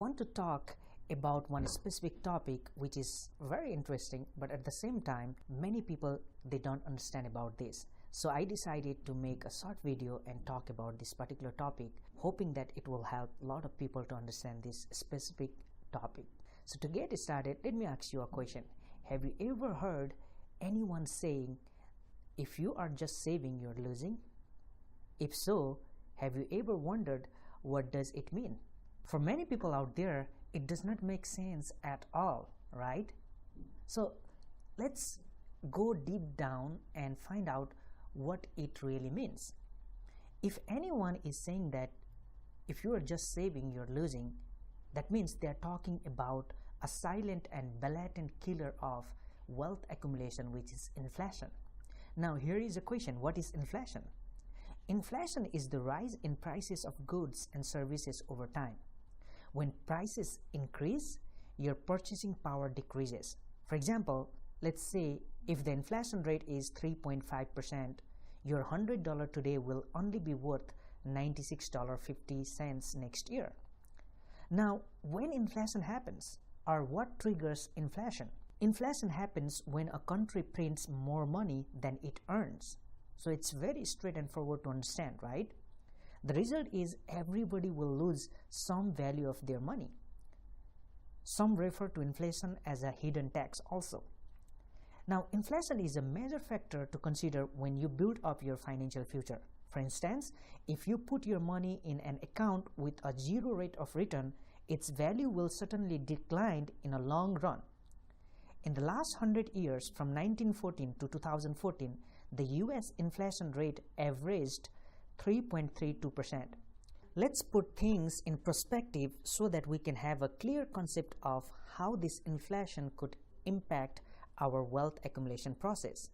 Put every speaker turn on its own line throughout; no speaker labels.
Want to talk about one specific topic which is very interesting, but at the same time many people they don't understand about this. So I decided to make a short video and talk about this particular topic, hoping that it will help a lot of people to understand this specific topic. So to get started, let me ask you a question. Have you ever heard anyone saying, if you are just saving, you're losing? If so, have you ever wondered what does it mean? For many people out there, it does not make sense at all, right? So let's go deep down and find out what it really means. If anyone is saying that if you are just saving, you're losing, that means they're talking about a silent and blatant killer of wealth accumulation, which is inflation. Now here is a question: what is inflation? Inflation is the rise in prices of goods and services over time. When prices increase, your purchasing power decreases. For example, let's say if the inflation rate is 3.5%, your $100 today will only be worth $96.50 next year. Now, when inflation happens, or what triggers inflation? Inflation happens when a country prints more money than it earns. So it's very straightforward to understand, right? The result is everybody will lose some value of their money. Some refer to inflation as a hidden tax also. Now, inflation is a major factor to consider when you build up your financial future. For instance, if you put your money in an account with a zero rate of return, its value will certainly decline in a long run. In the last 100 years, from 1914 to 2014, the US inflation rate averaged 3.32%. Let's put things in perspective so that we can have a clear concept of how this inflation could impact our wealth accumulation process.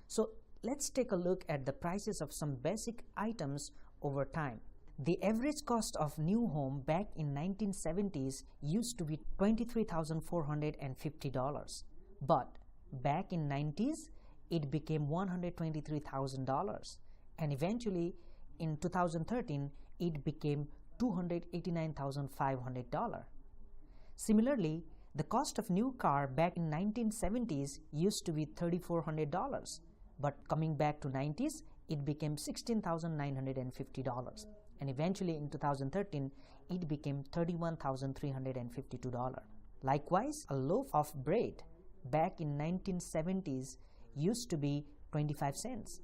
So let's take a look at the prices of some basic items over time. The average cost of new home back in 1970s used to be $23,450, but back in 90s it became $123,000, and eventually in 2013 it became $289,500. Similarly, the cost of new car back in 1970s used to be $3,400, but coming back to 90s it became $16,950, and eventually in 2013 it became $31,352. Likewise, a loaf of bread back in 1970s used to be 25 cents,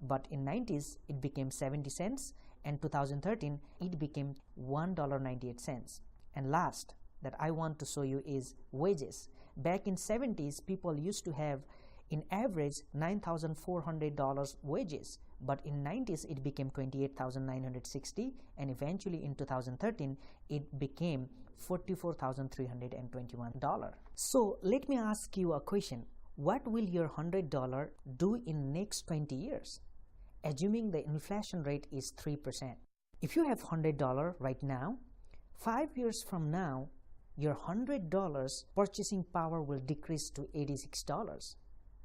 but in 90s it became 70 cents, and 2013 it became $1.98. And last that I want to show you is wages. Back in 70s people used to have in average $9,400 wages, but in 90s it became $28,960, and eventually in 2013 it became $44,321. So let me ask you a question. What will your $100 do in next 20 years? Assuming the inflation rate is 3%. If you have $100 right now, 5 years from now, your $100 purchasing power will decrease to $86.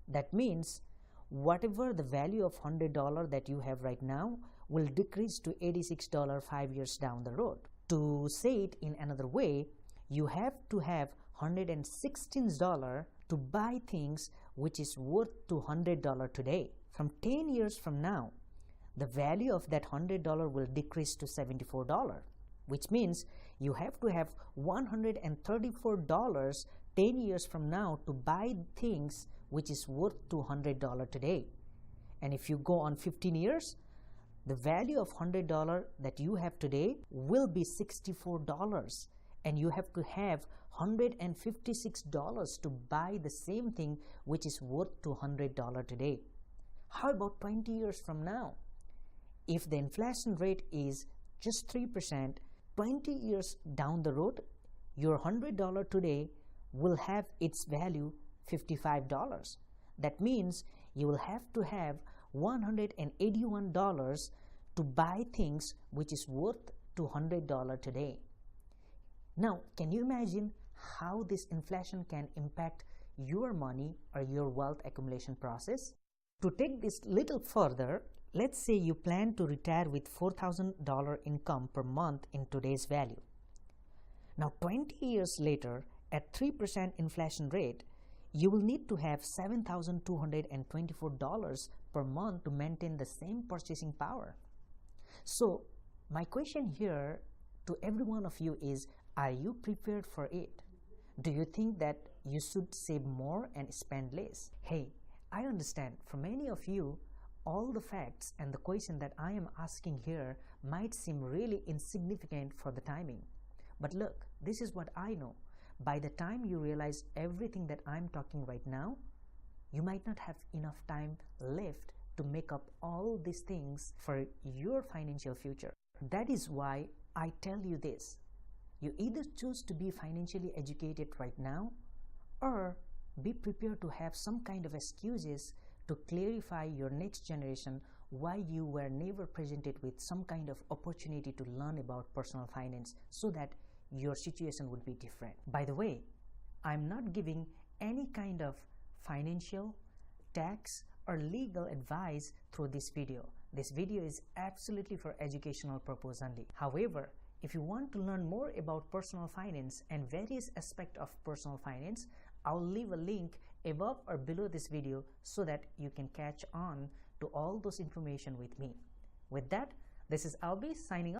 That means whatever the value of $100 that you have right now will decrease to $86 5 years down the road. To say it in another way, you have to have $116 to buy things which is worth $200 today. From 10 years from now, the value of that $100 will decrease to $74, which means you have to have $134 10 years from now to buy things which is worth $200 today. And if you go on 15 years, the value of $100 that you have today will be $64, and you have to have $156 to buy the same thing which is worth $200 today. How about 20 years from now? If the inflation rate is just 3%, 20 years down the road, your $100 today will have its value $55. That means you will have to have $181 to buy things which is worth $200 today. Now, can you imagine how this inflation can impact your money or your wealth accumulation process? To take this little further, let's say you plan to retire with $4,000 income per month in today's value. Now 20 years later, at 3% inflation rate, you will need to have $7,224 per month to maintain the same purchasing power. So my question here to every one of you is, are you prepared for it? Do you think that you should save more and spend less? Hey, I understand for many of you, all the facts and the question that I am asking here might seem really insignificant for the timing. But look, this is what I know. By the time you realize everything that I'm talking right now, you might not have enough time left to make up all these things for your financial future. That is why I tell you this. You either choose to be financially educated right now, or be prepared to have some kind of excuses to clarify your next generation why you were never presented with some kind of opportunity to learn about personal finance so that your situation would be different. By the way, I'm not giving any kind of financial, tax, or legal advice through this video. This video is absolutely for educational purpose only. However, if you want to learn more about personal finance and various aspects of personal finance, I'll leave a link above or below this video so that you can catch on to all those information with me. With that, this is Albi signing off.